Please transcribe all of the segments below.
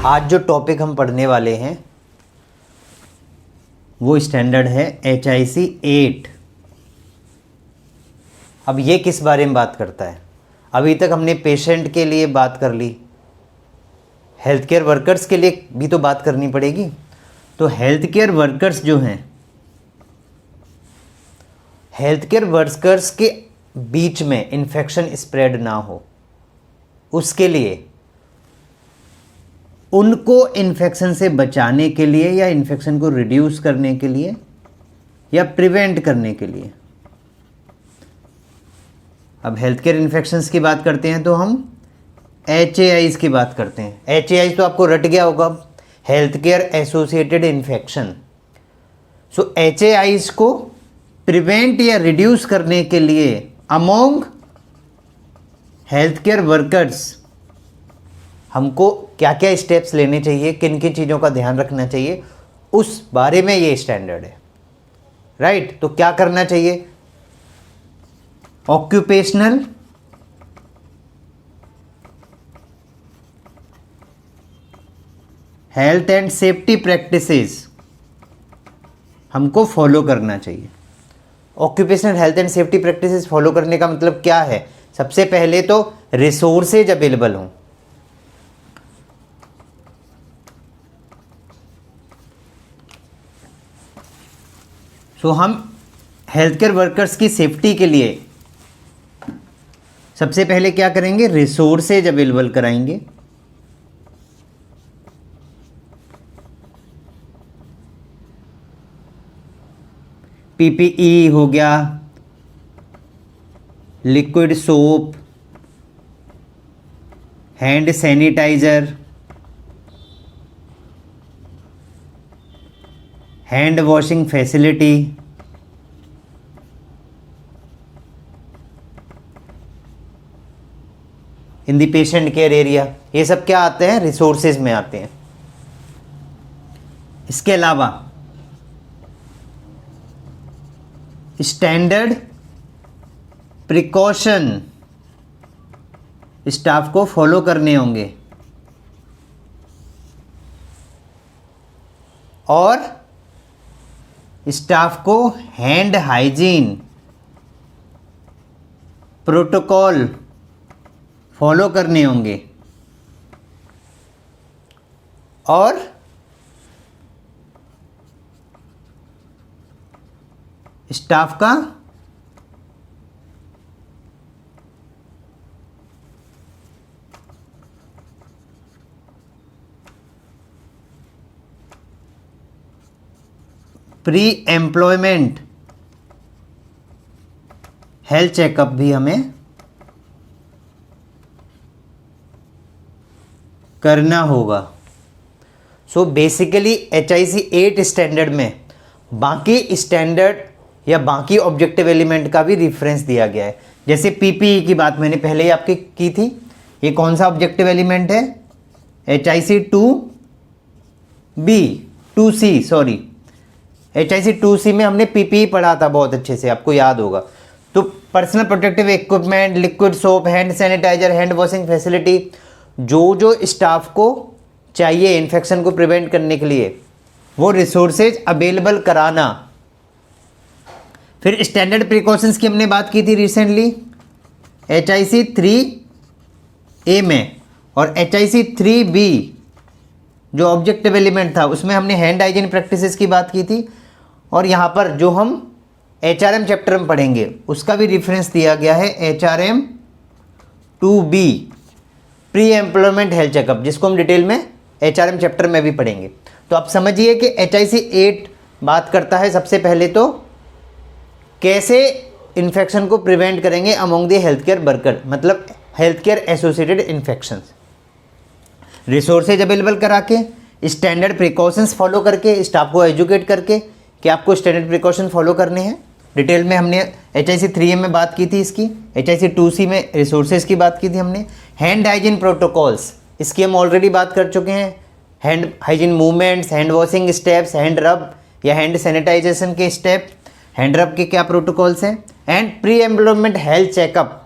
आज जो टॉपिक हम पढ़ने वाले हैं वो स्टैंडर्ड है HIC 8। अब ये किस बारे में बात करता है? अभी तक हमने पेशेंट के लिए बात कर ली, हेल्थ केयर वर्कर्स के लिए भी तो बात करनी पड़ेगी। तो हेल्थ केयर वर्कर्स जो हैं, हेल्थ केयर वर्कर्स के बीच में इन्फेक्शन स्प्रेड ना हो, उसके लिए उनको इन्फेक्शन से बचाने के लिए या इन्फेक्शन को रिड्यूस करने के लिए या प्रिवेंट करने के लिए, अब हेल्थ केयर इन्फेक्शंस की बात करते हैं तो हम HAIs की बात करते हैं। HAIs तो आपको रट गया होगा, हेल्थ केयर एसोसिएटेड इन्फेक्शन। सो HAIs को प्रिवेंट या रिड्यूस करने के लिए अमोंग हेल्थ केयर वर्कर्स हमको क्या क्या स्टेप्स लेने चाहिए, किन किन चीज़ों का ध्यान रखना चाहिए, उस बारे में ये स्टैंडर्ड है। राइट? तो क्या करना चाहिए? Occupational health and safety practices हमको फॉलो करना चाहिए। Occupational health and safety practices follow करने का मतलब क्या है? सबसे पहले तो रिसोर्सेज अवेलेबल हों। तो हम हेल्थ केयर वर्कर्स की सेफ्टी के लिए सबसे पहले क्या करेंगे? रिसोर्सेज अवेलेबल कराएंगे। PPE हो गया, liquid soap, hand sanitiser, hand washing facility, in the patient care area, ये सब क्या आते हैं? रिसोर्सेज में आते हैं। इसके अलावा स्टैंडर्ड प्रिकॉशन स्टाफ को फॉलो करने होंगे और स्टाफ को हैंड हाइजीन प्रोटोकॉल फॉलो करने होंगे और स्टाफ का प्री एम्प्लॉयमेंट हेल्थ चेकअप भी हमें करना होगा। सो बेसिकली HIC 8 स्टैंडर्ड में बाकी स्टैंडर्ड या बाकी ऑब्जेक्टिव एलिमेंट का भी रेफरेंस दिया गया है। जैसे PPE की बात मैंने पहले ही आपकी की थी। ये कौन सा ऑब्जेक्टिव एलिमेंट है? HIC 2C में हमने PPE पढ़ा था बहुत अच्छे से, आपको याद होगा। तो personal protective equipment, liquid soap, hand sanitiser, hand washing facility, जो स्टाफ को चाहिए इन्फेक्शन को प्रिवेंट करने के लिए, वो रिसोर्सेज अवेलेबल कराना। फिर स्टैंडर्ड प्रिकॉशंस की हमने बात की थी रिसेंटली HIC 3A में, और HIC 3B जो ऑब्जेक्टिव एलिमेंट था उसमें हमने हैंड हाइजीन प्रैक्टिसेस की बात की थी। और यहाँ पर जो हम HRM चैप्टर में पढ़ेंगे उसका भी रेफरेंस दिया गया है, HRM 2B pre employment health checkup, जिसको हम डिटेल में HRM चैप्टर में भी पढ़ेंगे। तो आप समझिए कि HIC 8 बात करता है सबसे पहले तो कैसे इन्फेक्शन को प्रिवेंट करेंगे among the health care worker, मतलब health care associated infections. Resources available करा के, स्टैंडर्ड प्रिकॉशंस फॉलो करके, स्टाफ को एजुकेट करके कि आपको स्टैंडर्ड प्रिकॉशन फॉलो करने हैं। डिटेल में हमने HIC 3A में बात की थी इसकी, HIC 2C में रिसोर्सेज की बात की थी हमने। हैंड हाइजीन प्रोटोकॉल्स, इसकी हम ऑलरेडी बात कर चुके हैं। Hand hygiene movements, hand washing steps, hand रब या हैंड सैनिटाइजेशन के स्टेप, हैंड रब के क्या प्रोटोकॉल्स हैं, and pre employment health checkup.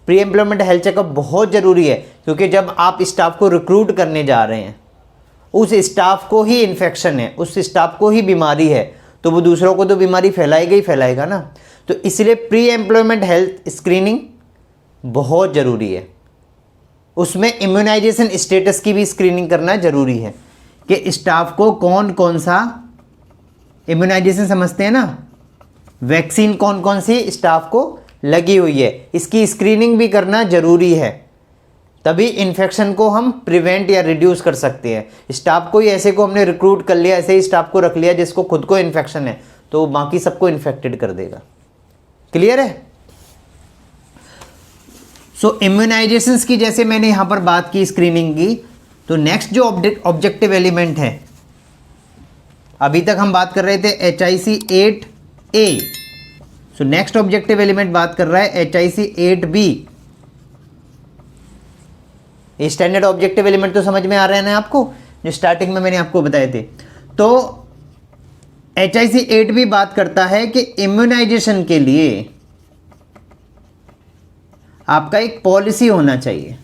Pre employment health checkup बहुत ज़रूरी है, क्योंकि जब आप स्टाफ को रिक्रूट करने जा रहे हैं उस स्टाफ को ही इन्फेक्शन है, उस स्टाफ को ही बीमारी है, तो वो दूसरों को तो बीमारी फैलाएगा ही फैलाएगा ना। तो इसलिए प्री एम्प्लॉयमेंट हेल्थ स्क्रीनिंग बहुत ज़रूरी है। उसमें इम्यूनाइजेशन स्टेटस की भी स्क्रीनिंग करना ज़रूरी है कि स्टाफ को कौन कौन सा इम्यूनाइजेशन समझते हैं ना, वैक्सीन कौन कौन सी स्टाफ को लगी हुई है, इसकी स्क्रीनिंग भी करना ज़रूरी है। तभी इन्फेक्शन को हम प्रिवेंट या रिड्यूस कर सकते हैं। स्टाफ को ही ऐसे को हमने रिक्रूट कर लिया, ऐसे ही स्टाफ को रख लिया जिसको खुद को इन्फेक्शन है, तो बाकी सबको इन्फेक्टेड कर देगा। क्लियर है? सो इम्यूनाइजेशंस की जैसे मैंने यहाँ पर बात की स्क्रीनिंग की, तो नेक्स्ट जो ऑब्जेक्टिव एलिमेंट है, अभी तक हम बात कर रहे थे HIC8A, so next objective element बात कर रहा है HIC8B। ये स्टैंडर्ड ऑब्जेक्टिव एलिमेंट तो समझ में आ रहे हैं ना आपको, जो स्टार्टिंग में मैंने आपको बताए थे। तो HIC8B बात करता है कि इम्यूनाइजेशन के लिए आपका एक पॉलिसी होना चाहिए।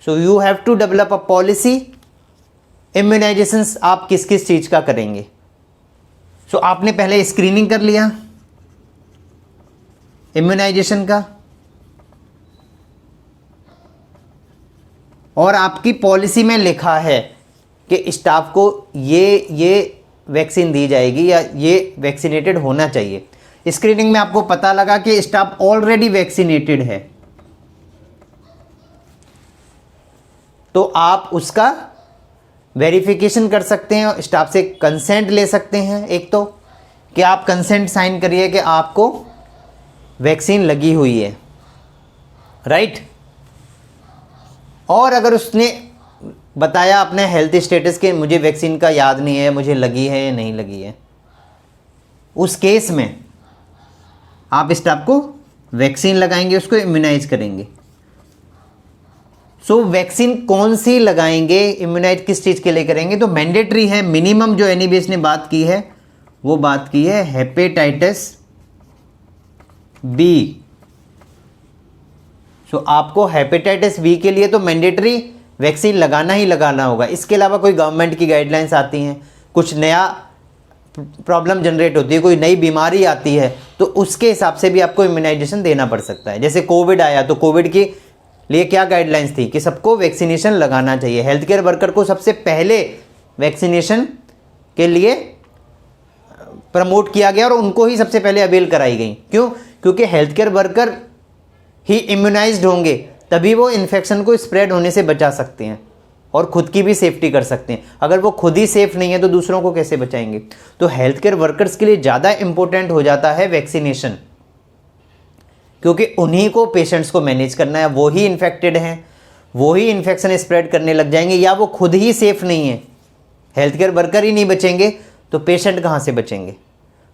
So you have to develop a policy. Immunizations आप किस किस चीज का करेंगे? सो आपने पहले स्क्रीनिंग कर लिया इम्यूनाइजेशन का, और आपकी पॉलिसी में लिखा है कि स्टाफ को ये वैक्सीन दी जाएगी या ये वैक्सीनेटेड होना चाहिए। स्क्रीनिंग में आपको पता लगा कि स्टाफ ऑलरेडी वैक्सीनेटेड है, तो आप उसका वेरिफिकेशन कर सकते हैं, स्टाफ से कंसेंट ले सकते हैं। एक तो कि आप कंसेंट साइन करिए कि आपको वैक्सीन लगी हुई है, राइट। और अगर उसने बताया अपने हेल्थ स्टेटस के मुझे वैक्सीन का याद नहीं है, मुझे लगी है या नहीं लगी है, उस केस में आप स्टाफ को वैक्सीन लगाएंगे, उसको इम्यूनाइज करेंगे। सो वैक्सीन कौन सी लगाएंगे, इम्यूनाइज किस चीज़ के लिए करेंगे? तो मैंडेटरी है, मिनिमम जो एनईबीएस ने बात की है वो बात की है हेपेटाइटिस बी। सो आपको हेपेटाइटिस बी के लिए तो मैंडेटरी वैक्सीन लगाना ही लगाना होगा। इसके अलावा कोई गवर्नमेंट की गाइडलाइंस आती हैं, कुछ नया प्रॉब्लम जनरेट होती है, कोई नई बीमारी आती है, तो उसके हिसाब से भी आपको इम्यूनाइजेशन देना पड़ सकता है। जैसे कोविड आया तो कोविड के लिए क्या गाइडलाइंस थी कि सबको वैक्सीनेशन लगाना चाहिए। हेल्थ केयर वर्कर को सबसे पहले वैक्सीनेशन के लिए प्रमोट किया गया और उनको ही सबसे पहले अवेल कराई गई। क्यों? क्योंकि हेल्थ केयर वर्कर ही इम्यूनाइज्ड होंगे, तभी वो इन्फेक्शन को स्प्रेड होने से बचा सकते हैं और खुद की भी सेफ्टी कर सकते हैं। अगर वो खुद ही सेफ नहीं है तो दूसरों को कैसे बचाएंगे? तो हेल्थ केयर वर्कर्स के लिए ज़्यादा इंपॉर्टेंट हो जाता है वैक्सीनेशन, क्योंकि उन्हीं को पेशेंट्स को मैनेज करना है। वो ही इन्फेक्टेड हैं, वो ही इन्फेक्शन स्प्रेड करने लग जाएंगे, या वो खुद ही सेफ नहीं है। हेल्थ केयर वर्कर ही नहीं बचेंगे तो पेशेंट कहाँ से बचेंगे?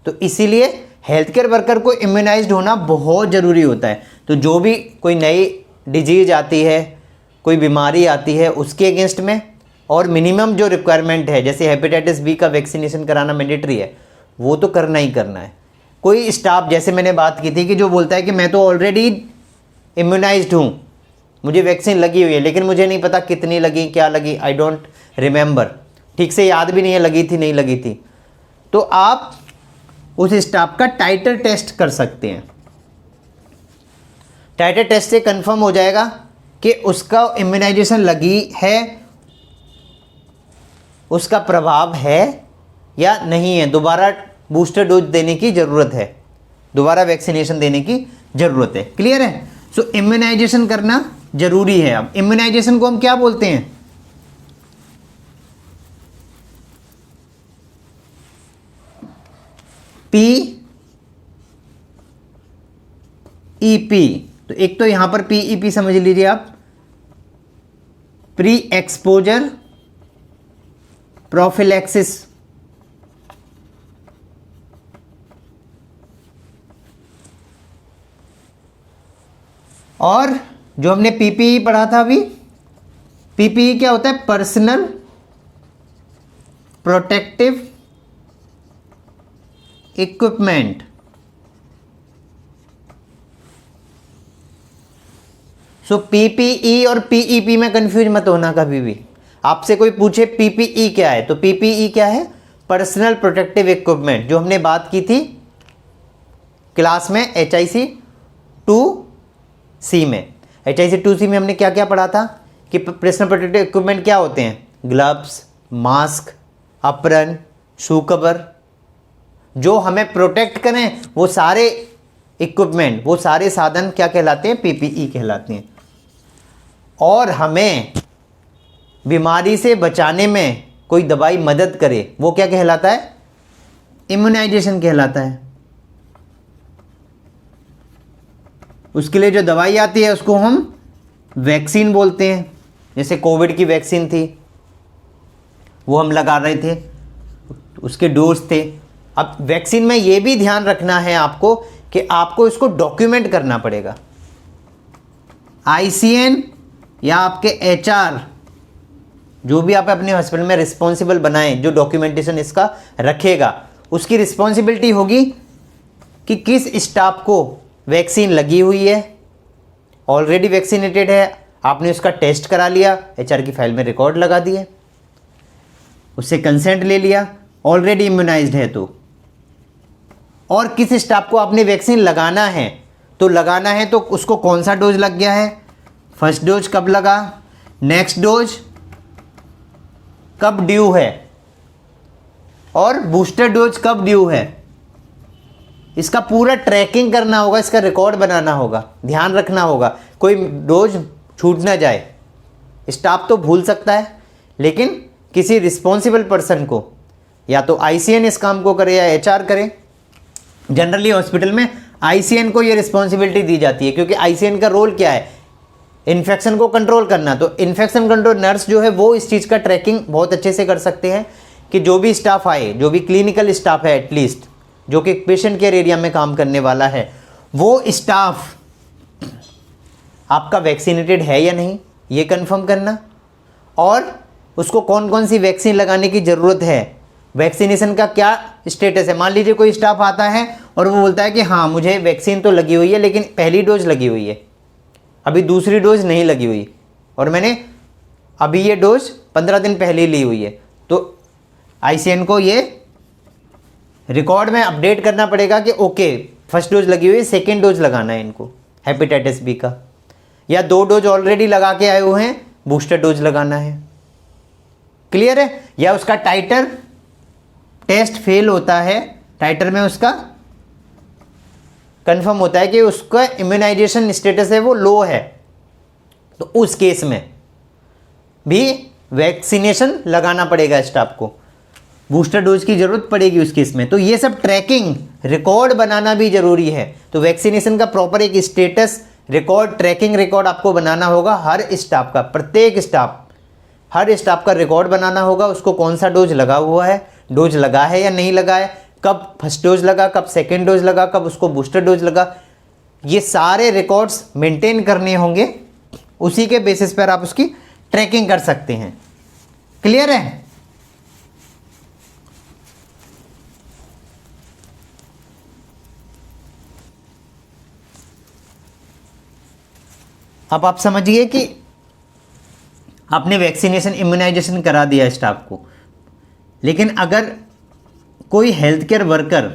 तो इसीलिए हेल्थ केयर वर्कर को इम्यूनाइज्ड होना बहुत ज़रूरी होता है। तो जो भी कोई नई डिजीज आती है, कोई बीमारी आती है, उसके अगेंस्ट में, और मिनिमम जो रिक्वायरमेंट है, जैसे हेपेटाइटिस बी का वैक्सीनेशन कराना मैंडेटरी है, वो तो करना ही करना है। कोई स्टाफ, जैसे मैंने बात की थी, कि जो बोलता है कि मैं तो ऑलरेडी इम्यूनाइज्ड हूँ, मुझे वैक्सीन लगी हुई है, लेकिन मुझे नहीं पता कितनी लगी, क्या लगी, आई डोंट रिमेंबर, ठीक से याद भी नहीं है लगी थी नहीं लगी थी, तो आप उस स्टाफ का टाइटर टेस्ट कर सकते हैं। टाइटर टेस्ट से कंफर्म हो जाएगा कि उसका इम्यूनाइजेशन लगी है, उसका प्रभाव है या नहीं है, दोबारा बूस्टर डोज देने की ज़रूरत है, दोबारा वैक्सीनेशन देने की ज़रूरत है। क्लियर है? सो इम्यूनाइजेशन करना ज़रूरी है। अब इम्यूनाइजेशन को हम क्या बोलते हैं? PEP। तो एक तो यहां पर PEP समझ लीजिए आप, प्री एक्सपोजर प्रोफिलैक्सिस। और जो हमने PPE पढ़ा था अभी, PPE क्या होता है? Personal protective equipment. So PPE और PEP में कंफ्यूज मत होना कभी भी। आपसे कोई पूछे पीपीई क्या है, तो पीपीई क्या है, पर्सनल प्रोटेक्टिव इक्विपमेंट, जो हमने बात की थी क्लास में HIC 2C में। HIC 2C में हमने क्या क्या पढ़ा था कि पर्सनल प्रोटेक्टिव इक्विपमेंट क्या होते हैं, gloves, mask, apron, shoe cover, जो हमें प्रोटेक्ट करें, वो सारे इक्विपमेंट, वो सारे साधन क्या कहलाते हैं, पीपीई कहलाते हैं। और हमें बीमारी से बचाने में कोई दवाई मदद करे, वो क्या कहलाता है, इम्यूनाइजेशन कहलाता है। उसके लिए जो दवाई आती है उसको हम वैक्सीन बोलते हैं। जैसे कोविड की वैक्सीन थी, वो हम लगा रहे थे, उसके डोज थे। अब वैक्सीन में ये भी ध्यान रखना है आपको कि आपको इसको डॉक्यूमेंट करना पड़ेगा। ICN या आपके HR, जो भी आप अपने हॉस्पिटल में रिस्पॉन्सिबल बनाएं, जो डॉक्यूमेंटेशन इसका रखेगा, उसकी रिस्पॉन्सिबिलिटी होगी कि किस स्टाफ को वैक्सीन लगी हुई है, ऑलरेडी वैक्सीनेटेड है, आपने उसका टेस्ट करा लिया, HR की फाइल में रिकॉर्ड लगा दिए, उससे कंसेंट ले लिया, ऑलरेडी इम्यूनाइज्ड है तो, और किस स्टाफ को आपने वैक्सीन लगाना है, तो लगाना है तो उसको कौन सा डोज लग गया है, फर्स्ट डोज कब लगा, नेक्स्ट डोज कब ड्यू है, और बूस्टर डोज कब ड्यू है। इसका पूरा ट्रैकिंग करना होगा, इसका रिकॉर्ड बनाना होगा, ध्यान रखना होगा, कोई डोज छूट ना जाए। स्टाफ तो भूल सकता है, लेकिन किसी रिस्पॉन्सिबल पर्सन को, या तो ICN इस काम को करे या HR करे। जनरली हॉस्पिटल में ICN को ये रिस्पॉन्सिबिलिटी दी जाती है, क्योंकि ICN का रोल क्या है, इन्फेक्शन को कंट्रोल करना। तो इन्फेक्शन कंट्रोल नर्स जो है वो इस चीज़ का ट्रैकिंग बहुत अच्छे से कर सकते हैं कि जो भी स्टाफ आए, जो भी क्लिनिकल स्टाफ है एटलीस्ट, जो कि पेशेंट केयर एरिया में काम करने वाला है, वो स्टाफ आपका वैक्सीनेटेड है या नहीं, ये कंफर्म करना, और उसको कौन कौन सी वैक्सीन लगाने की ज़रूरत है, वैक्सीनेशन का क्या स्टेटस है। मान लीजिए कोई स्टाफ आता है और वो बोलता है कि हाँ मुझे वैक्सीन तो लगी हुई है, लेकिन पहली डोज लगी हुई है, अभी दूसरी डोज नहीं लगी हुई, और मैंने अभी ये डोज 15 दिन पहले ली हुई है, तो ICN को ये रिकॉर्ड में अपडेट करना पड़ेगा कि ओके फर्स्ट डोज लगी हुई है, सेकेंड डोज लगाना है इनको हेपेटाइटिस बी का, या 2 डोज ऑलरेडी लगा के आए हुए हैं, बूस्टर डोज लगाना है। क्लियर है। या उसका टाइटर टेस्ट फेल होता है, टाइटर में उसका कंफर्म होता है कि उसका इम्यूनाइजेशन स्टेटस है वो लो है, तो उस केस में भी वैक्सीनेशन लगाना पड़ेगा स्टाफ को, बूस्टर डोज की ज़रूरत पड़ेगी उस केस में। तो ये सब ट्रैकिंग रिकॉर्ड बनाना भी ज़रूरी है। तो वैक्सीनेशन का प्रॉपर एक स्टेटस रिकॉर्ड, ट्रैकिंग रिकॉर्ड आपको बनाना होगा हर स्टाफ का, प्रत्येक स्टाफ, हर स्टाफ का रिकॉर्ड बनाना होगा, उसको कौन सा डोज लगा हुआ है, डोज लगा है या नहीं लगा है, कब फर्स्ट डोज लगा, कब सेकेंड डोज लगा, कब उसको बूस्टर डोज लगा, ये सारे रिकॉर्ड्स मेंटेन करने होंगे। उसी के बेसिस पर आप उसकी ट्रैकिंग कर सकते हैं। क्लियर है। अब आप समझिए कि आपने वैक्सीनेशन, इम्यूनाइजेशन करा दिया स्टाफ को, लेकिन अगर कोई हेल्थ केयर वर्कर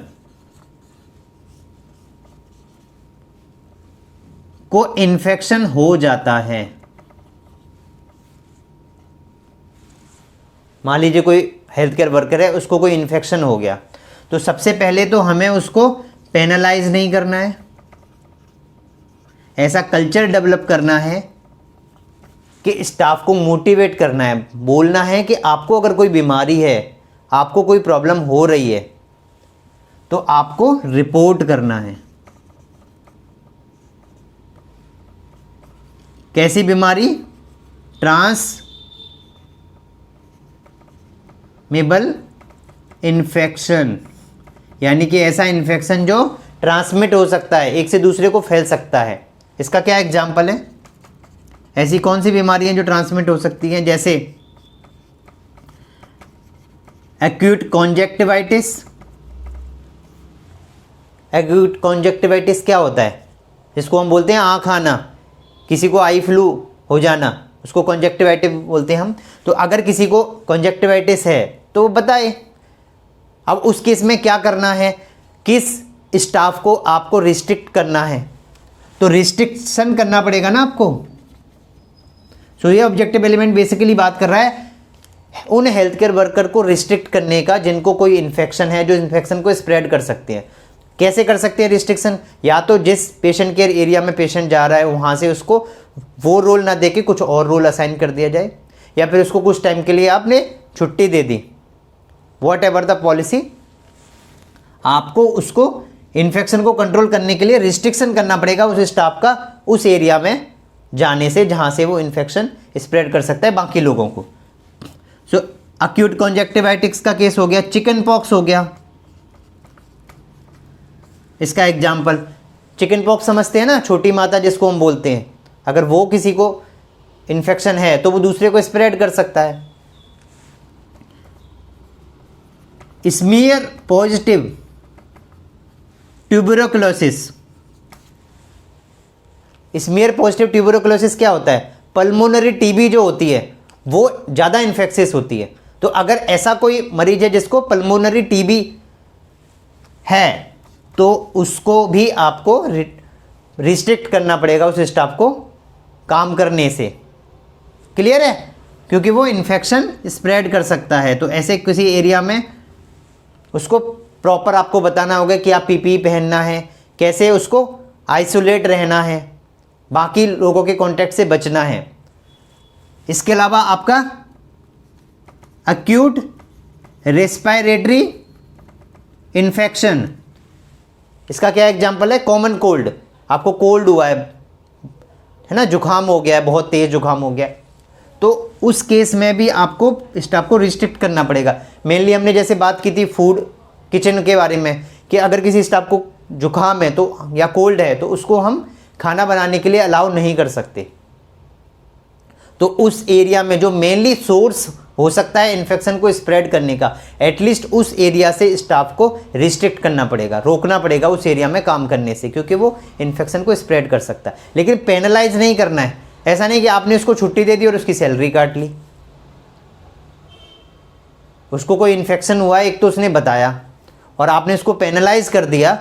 को इन्फेक्शन हो जाता है, मान लीजिए कोई हेल्थ केयर वर्कर है, उसको कोई इन्फेक्शन हो गया, तो सबसे पहले तो हमें उसको पेनलाइज नहीं करना है, ऐसा कल्चर डेवलप करना है कि स्टाफ को मोटिवेट करना है, बोलना है कि आपको अगर कोई बीमारी है, आपको कोई प्रॉब्लम हो रही है, तो आपको रिपोर्ट करना है। कैसी बीमारी? ट्रांसमिबल इन्फेक्शन, यानी कि ऐसा इन्फेक्शन जो ट्रांसमिट हो सकता है, एक से दूसरे को फैल सकता है। इसका क्या एग्जाम्पल है? ऐसी कौन सी बीमारियां जो ट्रांसमिट हो सकती हैं? जैसे एक्यूट कॉन्जेक्टिवाइटिस। एक्यूट कॉन्जेक्टिवाइटिस क्या होता है? जिसको हम बोलते हैं आँख आना, किसी को आई फ्लू हो जाना, उसको कॉन्जेक्टिवाइटिस बोलते हैं हम। तो अगर किसी को कॉन्जेक्टिवाइटिस है तो वो बताए। अब उस केस में क्या करना है, किस स्टाफ को आपको रिस्ट्रिक्ट करना है, तो रिस्ट्रिक्शन करना पड़ेगा ना आपको। सो ये ऑब्जेक्टिव एलिमेंट बेसिकली बात कर रहा है उन हेल्थ केयर वर्कर को रिस्ट्रिक्ट करने का जिनको कोई इन्फेक्शन है, जो इन्फेक्शन को स्प्रेड कर सकते हैं। कैसे कर सकते हैं रिस्ट्रिक्शन, या तो जिस पेशेंट केयर एरिया में पेशेंट जा रहा है वहाँ से उसको वो रोल ना देके कुछ और रोल असाइन कर दिया जाए, या फिर उसको कुछ टाइम के लिए आपने छुट्टी दे दी। वॉट एवर द पॉलिसी, आपको उसको इन्फेक्शन को कंट्रोल करने के लिए रिस्ट्रिक्शन करना पड़ेगा उस स्टाफ का उस एरिया में जाने से जहाँ से वो इन्फेक्शन स्प्रेड कर सकता है बाकी लोगों को। सो अक्यूट कॉन्जेक्टिवाइटिस का केस हो गया, चिकन पॉक्स हो गया। इसका एग्जाम्पल चिकन पॉक्स समझते हैं ना, छोटी माता जिसको हम बोलते हैं। अगर वो किसी को इन्फेक्शन है तो वो दूसरे को स्प्रेड कर सकता है। Smear positive tuberculosis, smear positive tuberculosis क्या होता है, पल्मोनरी टीबी जो होती है वो ज़्यादा इन्फेक्शियस होती है। तो अगर ऐसा कोई मरीज है जिसको पल्मोनरी टीबी है तो उसको भी आपको रिस्ट्रिक्ट करना पड़ेगा उस स्टाफ को काम करने से। क्लियर है, क्योंकि वो इन्फेक्शन स्प्रेड कर सकता है। तो ऐसे किसी एरिया में उसको प्रॉपर आपको बताना होगा कि आप पीपीई पहनना है, कैसे उसको आइसोलेट रहना है, बाकी लोगों के कांटेक्ट से बचना है। इसके अलावा आपका अक्यूट रेस्पिरेटरी इन्फेक्शन, इसका क्या एग्जांपल है, कॉमन कोल्ड। आपको कोल्ड हुआ है ना, जुकाम हो गया है, बहुत तेज जुकाम हो गया है, तो उस केस में भी आपको स्टाफ को रिस्ट्रिक्ट करना पड़ेगा। मेनली हमने जैसे बात की थी फूड किचन के बारे में कि अगर किसी स्टाफ को जुकाम है तो या कोल्ड है तो उसको हम खाना बनाने के लिए अलाउ नहीं कर सकते। तो उस एरिया में जो मेनली सोर्स हो सकता है इन्फेक्शन को स्प्रेड करने का, एटलीस्ट उस एरिया से स्टाफ को रिस्ट्रिक्ट करना पड़ेगा, रोकना पड़ेगा उस एरिया में काम करने से, क्योंकि वो इन्फेक्शन को स्प्रेड कर सकता है। लेकिन पेनलाइज नहीं करना है। ऐसा नहीं कि आपने उसको छुट्टी दे दी और उसकी सैलरी काट ली। उसको कोई इन्फेक्शन हुआ है, एक तो उसने बताया, और आपने उसको पेनलाइज कर दिया,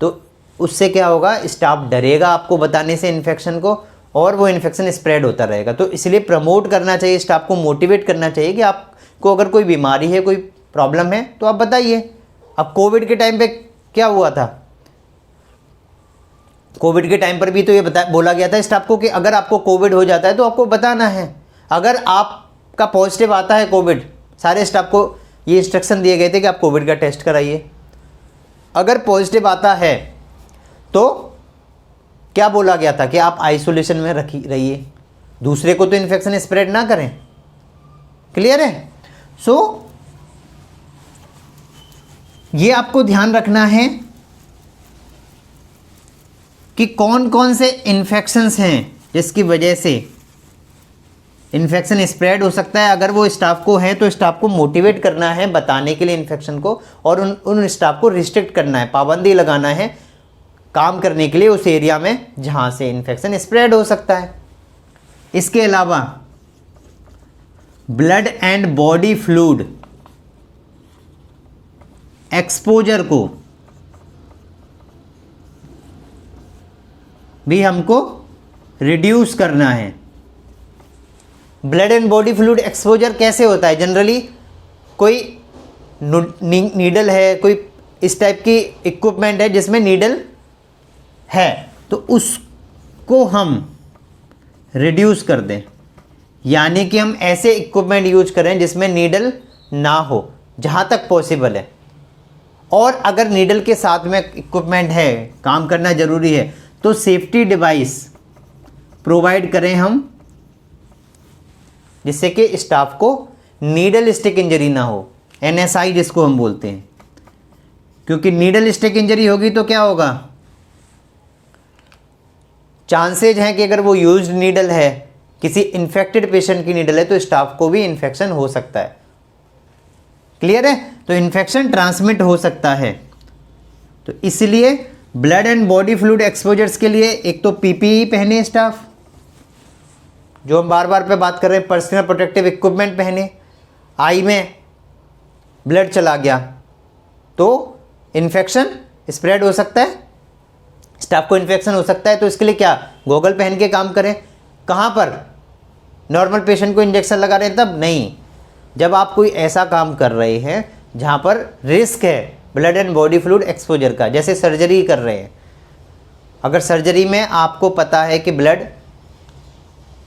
तो उससे क्या होगा, स्टाफ डरेगा आपको बताने से इन्फेक्शन को, और वो इन्फेक्शन स्प्रेड होता रहेगा। तो इसलिए प्रमोट करना चाहिए, स्टाफ को मोटिवेट करना चाहिए कि आपको अगर कोई बीमारी है, कोई प्रॉब्लम है तो आप बताइए। अब कोविड के टाइम पे क्या हुआ था, कोविड के टाइम पर भी तो ये बोला गया था स्टाफ को कि अगर आपको कोविड हो जाता है तो आपको बताना है। अगर आपका पॉजिटिव आता है कोविड, सारे स्टाफ को ये इंस्ट्रक्शन दिए गए थे कि आप कोविड का टेस्ट कराइए। अगर पॉजिटिव आता है तो क्या बोला गया था कि आप आइसोलेशन में रहिए, दूसरे को तो इन्फेक्शन स्प्रेड ना करें। क्लियर है। सो ये आपको ध्यान रखना है कि कौन कौन से इन्फेक्शंस हैं जिसकी वजह से इन्फेक्शन स्प्रेड हो सकता है। अगर वो स्टाफ को है तो स्टाफ को मोटिवेट करना है बताने के लिए इन्फेक्शन को, और उन स्टाफ को रिस्ट्रिक्ट करना है, पाबंदी लगाना है काम करने के लिए उस एरिया में जहाँ से इन्फेक्शन स्प्रेड हो सकता है। इसके अलावा blood and body fluid exposure को भी हमको रिड्यूस करना है। Blood and body fluid exposure कैसे होता है, जनरली कोई नीडल है, कोई इस टाइप की इक्विपमेंट है जिसमें नीडल है, तो उसको हम रिड्यूस कर दें, यानी कि हम ऐसे इक्विपमेंट यूज करें जिसमें नीडल ना हो जहाँ तक पॉसिबल है। और अगर नीडल के साथ में इक्विपमेंट है, काम करना ज़रूरी है, तो सेफ्टी डिवाइस प्रोवाइड करें हम, जिससे कि स्टाफ को नीडल स्टिक इंजरी ना हो, NSI जिसको हम बोलते हैं। क्योंकि नीडल स्टिक इंजरी होगी तो क्या होगा, चांसेज हैं कि अगर वो यूज्ड नीडल है, किसी इन्फेक्टेड पेशेंट की नीडल है, तो स्टाफ को भी इन्फेक्शन हो सकता है। क्लियर है। तो इन्फेक्शन ट्रांसमिट हो सकता है। तो इसलिए blood and body fluid exposures के लिए एक तो PPE पहने स्टाफ, जो हम बार बार पे बात कर रहे हैं, पर्सनल प्रोटेक्टिव इक्विपमेंट पहने, आई में ब्लड चला गया तो इन्फेक्शन स्प्रेड हो सकता है, स्टाफ को इन्फेक्शन हो सकता है। तो इसके लिए क्या, गॉगल पहन के काम करें। कहाँ पर, नॉर्मल पेशेंट को इंजेक्शन लगा रहे हैं तब नहीं, जब आप कोई ऐसा काम कर रहे हैं जहाँ पर रिस्क है blood and body fluid exposure का, जैसे सर्जरी कर रहे हैं। अगर सर्जरी में आपको पता है कि ब्लड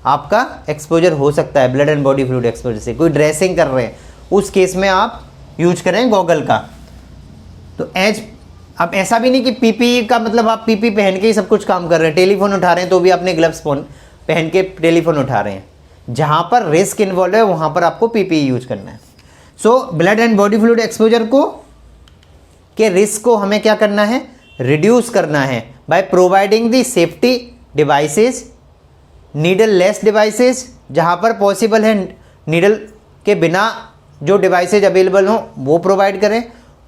आपका एक्सपोजर हो सकता है, blood and body fluid exposure से, कोई ड्रेसिंग कर रहे हैं, उस केस में आप यूज करें गॉगल का। तो अब ऐसा भी नहीं कि पीपी का मतलब आप पीपी पहन के ही सब कुछ काम कर रहे हैं, टेलीफोन उठा रहे हैं तो भी आपने ग्लव्स पहन के टेलीफोन उठा रहे हैं। जहाँ पर रिस्क इन्वॉल्व है वहाँ पर आपको पीपी यूज करना है। So blood and body fluid exposure के रिस्क को हमें क्या करना है, रिड्यूस करना है by providing the safety devices, needle less devices, जहाँ पर पॉसिबल है नीडल के बिना जो डिवाइसेज अवेलेबल हों वो प्रोवाइड करें,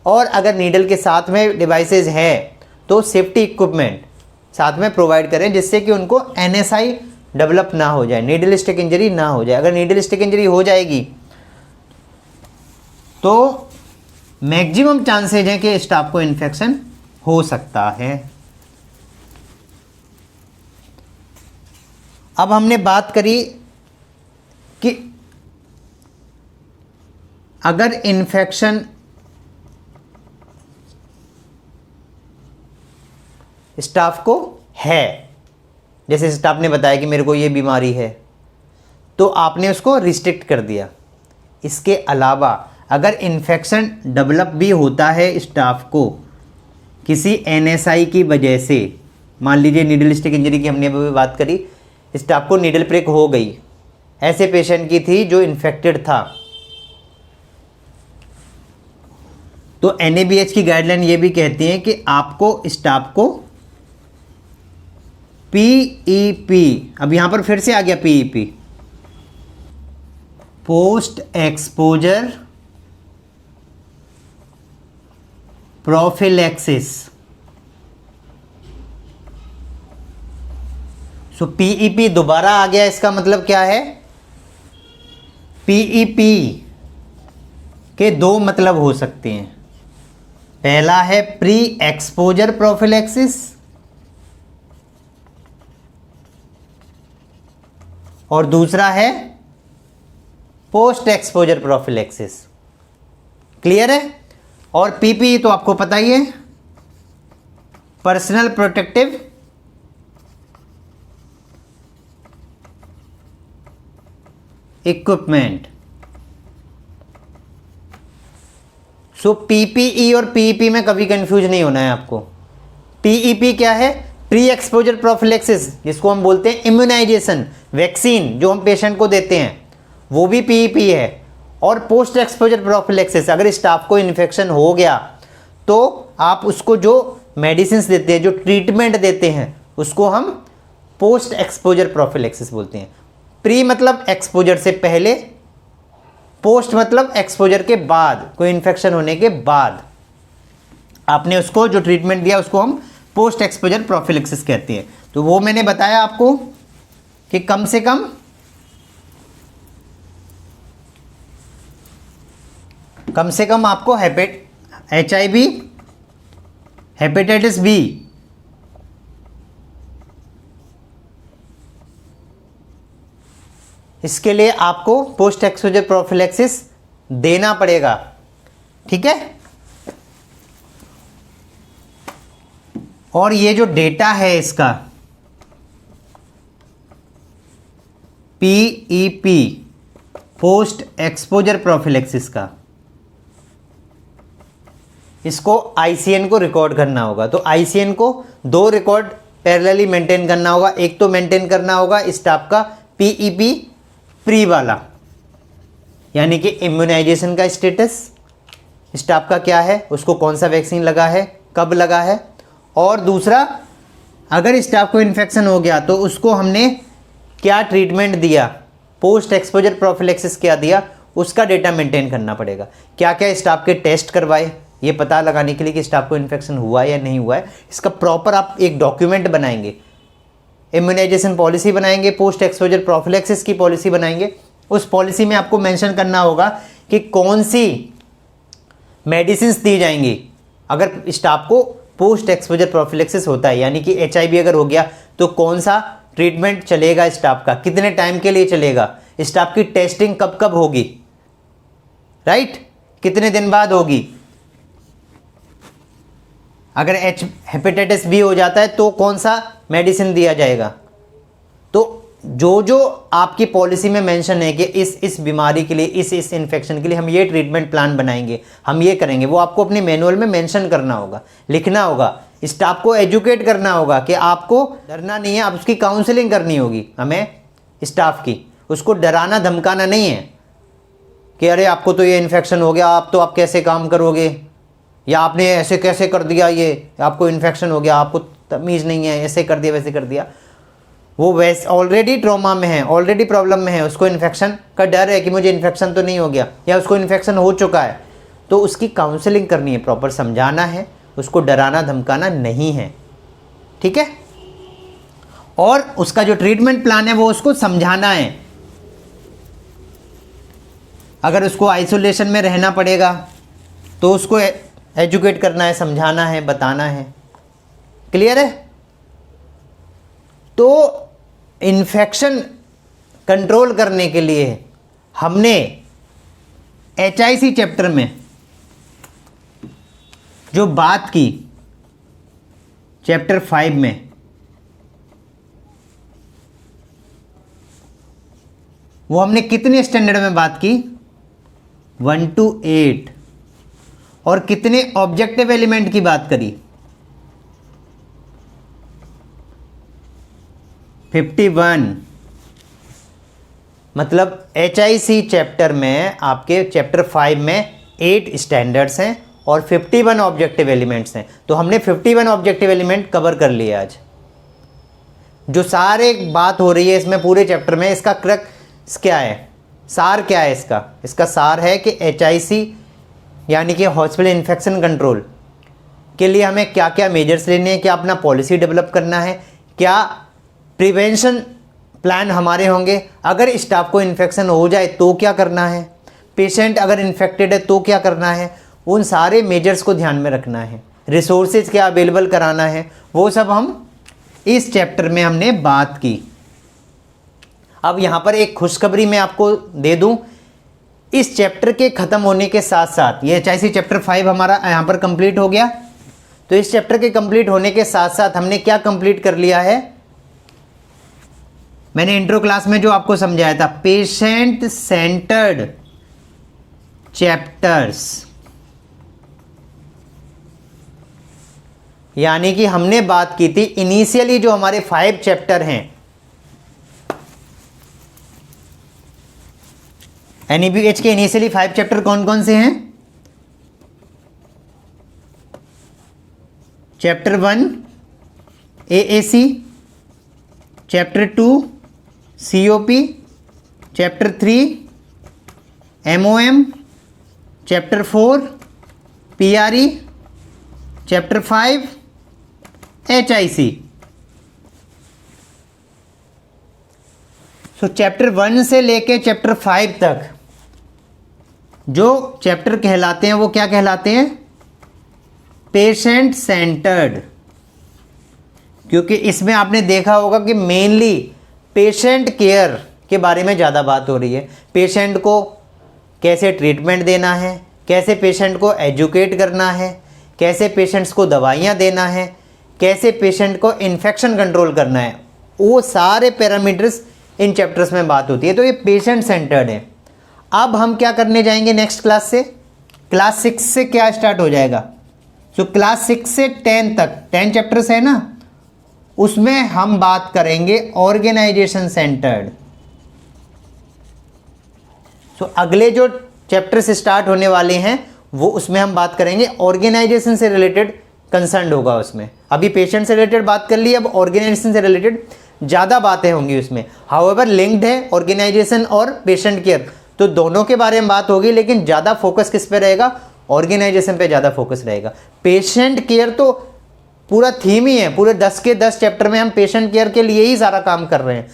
और अगर नीडल के साथ में डिवाइसेज है तो सेफ्टी इक्विपमेंट साथ में प्रोवाइड करें, जिससे कि उनको NSI डेवलप ना हो जाए, नीडल स्टिक इंजरी ना हो जाए। अगर नीडल स्टिक इंजरी हो जाएगी तो मैक्सिमम चांसेज हैं कि स्टाफ को इन्फेक्शन हो सकता है। अब हमने बात करी कि अगर इन्फेक्शन स्टाफ को है, जैसे स्टाफ ने बताया कि मेरे को ये बीमारी है, तो आपने उसको रिस्ट्रिक्ट कर दिया। इसके अलावा अगर इन्फेक्शन डेवलप भी होता है स्टाफ को किसी NSI की वजह से, मान लीजिए नीडल स्टिक इंजरी की हमने अभी बात करी, स्टाफ को नीडल प्रिक हो गई, ऐसे पेशेंट की थी जो इन्फेक्टेड था, तो NABH की गाइडलाइन ये भी कहती है कि आपको स्टाफ को PEP, अब यहां पर फिर से आ गया PEP, पोस्ट एक्सपोजर प्रोफिलैक्सिस। सो PEP दोबारा आ गया, इसका मतलब क्या है, PEP के दो मतलब हो सकते हैं। पहला है प्री एक्सपोजर प्रोफिलैक्सिस और दूसरा है पोस्ट एक्सपोजर प्रोफिलैक्सिस। क्लियर है? और PPE तो आपको पता ही है, personal protective equipment. So PPE और PEP में कभी कंफ्यूज नहीं होना है आपको। PEP क्या है, प्री एक्सपोजर प्रोफिलैक्सिस, जिसको हम बोलते हैं इम्यूनाइजेशन, वैक्सीन जो हम पेशेंट को देते हैं, वो भी PEP है। और पोस्ट एक्सपोजर प्रोफिलैक्सिस, अगर स्टाफ को इन्फेक्शन हो गया तो आप उसको जो मेडिसिन देते हैं, जो ट्रीटमेंट देते हैं, उसको हम पोस्ट एक्सपोजर प्रोफिलैक्सिस बोलते हैं। प्री मतलब एक्सपोजर से पहले, पोस्ट मतलब एक्सपोजर के बाद, कोई इन्फेक्शन होने के बाद आपने उसको जो ट्रीटमेंट दिया उसको हम पोस्ट एक्सपोजर प्रोफिलैक्सिस कहते हैं। तो वो मैंने बताया आपको कि कम से कम आपको HIV, हेपेटाइटिस B, इसके लिए आपको पोस्ट एक्सपोजर प्रोफिलैक्सिस देना पड़ेगा। ठीक है? और ये जो डेटा है इसका PEP, पोस्ट एक्सपोजर प्रोफिलैक्सिस का, इसको ICN को रिकॉर्ड करना होगा। तो ICN को दो रिकॉर्ड पैरेलली मेंटेन करना होगा। एक तो मेंटेन करना होगा स्टाफ का PEP प्री वाला, यानी कि इम्यूनाइजेशन का स्टेटस, स्टाफ का क्या है, उसको कौन सा वैक्सीन लगा है, कब लगा है, और दूसरा अगर स्टाफ को इन्फेक्शन हो गया तो उसको हमने क्या ट्रीटमेंट दिया, पोस्ट एक्सपोजर प्रोफिलैक्सिस क्या दिया, उसका डेटा मेंटेन करना पड़ेगा। क्या क्या स्टाफ के टेस्ट करवाए ये पता लगाने के लिए कि स्टाफ को इन्फेक्शन हुआ है या नहीं हुआ है, इसका प्रॉपर आप एक डॉक्यूमेंट बनाएंगे, इम्यूनाइजेशन पॉलिसी बनाएंगे, पोस्ट एक्सपोजर प्रोफिलैक्सिस की पॉलिसी बनाएंगे। उस पॉलिसी में आपको मेंशन करना होगा कि कौन सी मेडिसिन दी जाएंगी अगर स्टाफ को पोस्ट एक्सपोजर प्रोफिलैक्सिस होता है, यानी कि HIV अगर हो गया तो कौन सा ट्रीटमेंट चलेगा स्टाफ का, कितने टाइम के लिए चलेगा, स्टाफ की टेस्टिंग कब कब होगी, राइट, कितने दिन बाद होगी। अगर हेपेटाइटिस बी हो जाता है तो कौन सा मेडिसिन दिया जाएगा। तो जो आपकी पॉलिसी में मेंशन है कि इस बीमारी के लिए, इस इन्फेक्शन के लिए हम ये ट्रीटमेंट प्लान बनाएंगे, हम ये करेंगे, वो आपको अपने मैनुअल में मेंशन करना होगा, लिखना होगा। स्टाफ को एजुकेट करना होगा कि आपको डरना नहीं है, आप उसकी काउंसलिंग करनी होगी हमें स्टाफ की, उसको डराना धमकाना नहीं है कि अरे आपको तो ये इन्फेक्शन हो गया, आप कैसे काम करोगे, या आपने ऐसे कैसे कर दिया, ये आपको इन्फेक्शन हो गया, आपको तमीज़ नहीं है, ऐसे कर दिया वैसे कर दिया। वो वैसे ऑलरेडी ट्रॉमा में है, ऑलरेडी प्रॉब्लम में है, उसको इन्फेक्शन का डर है कि मुझे इन्फेक्शन तो नहीं हो गया, या उसको इन्फेक्शन हो चुका है, तो उसकी काउंसलिंग करनी है, प्रॉपर समझाना है, उसको डराना धमकाना नहीं है, ठीक है। और उसका जो ट्रीटमेंट प्लान है वो उसको समझाना है। अगर उसको आइसोलेशन में रहना पड़ेगा तो उसको एजुकेट करना है, समझाना है, बताना है। क्लियर है। तो इन्फेक्शन कंट्रोल करने के लिए हमने HIC चैप्टर में जो बात की, चैप्टर 5 में, वो हमने कितने स्टैंडर्ड में बात की, 1 to 8, और कितने ऑब्जेक्टिव एलिमेंट की बात करी, 51। मतलब HIC चैप्टर में आपके चैप्टर 5 में 8 स्टैंडर्ड्स हैं और 51 ऑब्जेक्टिव एलिमेंट्स हैं। तो हमने 51 ऑब्जेक्टिव एलिमेंट कवर कर लिए आज। जो सारे बात हो रही है इसमें पूरे चैप्टर में, इसका क्रक्स क्या है, सार क्या है इसका सार है कि HIC यानी कि हॉस्पिटल इन्फेक्शन कंट्रोल के लिए हमें क्या क्या मेजर्स लेने हैं, क्या अपना पॉलिसी डेवलप करना है, क्या प्रिवेंशन प्लान हमारे होंगे, अगर स्टाफ को इन्फेक्शन हो जाए तो क्या करना है, पेशेंट अगर इन्फेक्टेड है तो क्या करना है, उन सारे मेजर्स को ध्यान में रखना है, रिसोर्सेज क्या अवेलेबल कराना है, वो सब हम इस चैप्टर में हमने बात की। अब यहाँ पर एक खुशखबरी मैं आपको दे दूँ, इस चैप्टर के ख़त्म होने के साथ साथ, ये HIC चैप्टर 5 हमारा यहाँ पर कंप्लीट हो गया, तो इस चैप्टर के कंप्लीट होने के साथ साथ हमने क्या कंप्लीट कर लिया है, मैंने इंट्रो क्लास में जो आपको समझाया था, पेशेंट सेंटर्ड चैप्टर्स, यानी कि हमने बात की थी इनिशियली जो हमारे 5 चैप्टर हैं, NABH के इनिशियली 5 चैप्टर कौन कौन से हैं, chapter 1 AAC, chapter 2 COP, chapter 3 MOM, chapter 4 PRE, chapter 5 HIC। तो चैप्टर 1 से लेके चैप्टर 5 तक जो चैप्टर कहलाते हैं वो क्या कहलाते हैं, पेशेंट सेंटर्ड, क्योंकि इसमें आपने देखा होगा कि मेनली पेशेंट केयर के बारे में ज़्यादा बात हो रही है। पेशेंट को कैसे ट्रीटमेंट देना है, कैसे पेशेंट को एजुकेट करना है, कैसे पेशेंट्स को दवाइयाँ देना है, कैसे पेशेंट को इन्फेक्शन कंट्रोल करना है, वो सारे पैरामीटर्स इन चैप्टर्स में बात होती है। तो ये पेशेंट सेंटर्ड है। अब हम क्या करने जाएंगे नेक्स्ट क्लास से, क्लास 6 से क्या स्टार्ट हो जाएगा, तो क्लास 6 से 10 तक 10 चैप्टर्स है ना, उसमें हम बात करेंगे ऑर्गेनाइजेशन सेंटर्ड। तो अगले जो चैप्टर्स स्टार्ट होने वाले हैं वो उसमें हम बात करेंगे ऑर्गेनाइजेशन से रिलेटेड कंसर्न होगा उसमें। अभी पेशेंट से रिलेटेड बात कर ली, अब ऑर्गेनाइजेशन से रिलेटेड ज़्यादा बातें होंगी उसमें। हाउएवर लिंक्ड है ऑर्गेनाइजेशन और पेशेंट केयर, तो दोनों के बारे में बात होगी, लेकिन ज़्यादा फोकस किस पे रहेगा, ऑर्गेनाइजेशन पे ज़्यादा फोकस रहेगा। पेशेंट केयर तो पूरा थीम ही है, पूरे 10 के 10 चैप्टर में हम पेशेंट केयर के लिए ही सारा काम कर रहे हैं।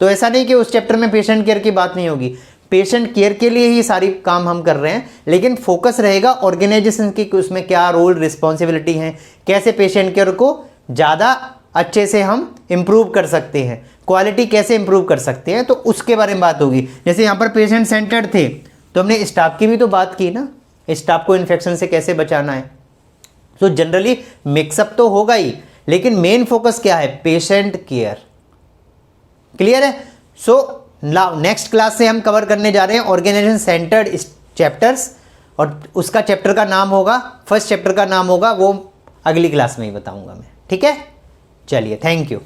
तो ऐसा नहीं कि उस चैप्टर में पेशेंट केयर की बात नहीं होगी, पेशेंट केयर के लिए ही सारी काम हम कर रहे हैं, लेकिन फोकस रहेगा ऑर्गेनाइजेशन की कि उसमें क्या रोल रिस्पॉन्सिबिलिटी है, कैसे पेशेंट केयर को ज़्यादा अच्छे से हम इम्प्रूव कर सकते हैं, क्वालिटी कैसे इम्प्रूव कर सकते हैं, तो उसके बारे में बात होगी। जैसे यहाँ पर पेशेंट सेंटर्ड थे तो हमने स्टाफ की भी तो बात की ना, स्टाफ को इन्फेक्शन से कैसे बचाना है। तो जनरली मिक्सअप तो होगा ही, लेकिन मेन फोकस क्या है, पेशेंट केयर। क्लियर है? सो नाउ नेक्स्ट क्लास से हम कवर करने जा रहे हैं ऑर्गेनाइजेशन सेंटर्ड चैप्टर्स, और उसका चैप्टर का नाम होगा, फर्स्ट चैप्टर का नाम होगा, वो अगली क्लास में ही बताऊंगा मैं। ठीक है, चलिए, थैंक यू।